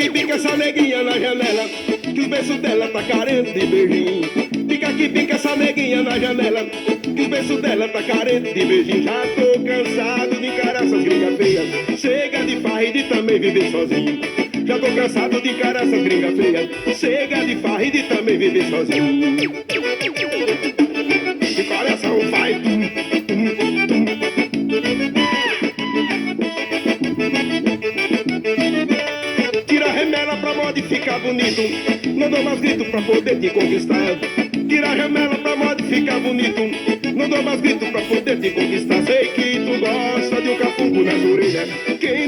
que pica essa neguinha na janela, que o beijo dela tá carente de beijinho. Pica que pica essa neguinha na janela, que o beijo dela tá carente de beijinho. Já tô cansado de encarar essas gringas feias, chega de farra e de também viver sozinho. Já tô cansado de encarar essas gringas feias, chega de farra e de também viver sozinho. E coração vai tum, tum, tum. Tira a remela pra modificar bonito, não dou mais grito pra poder te conquistar. Tira a remela pra modificar bonito, não dou mais grito pra poder te conquistar. Sei que tu gosta de um cafungo nas orelhas, quem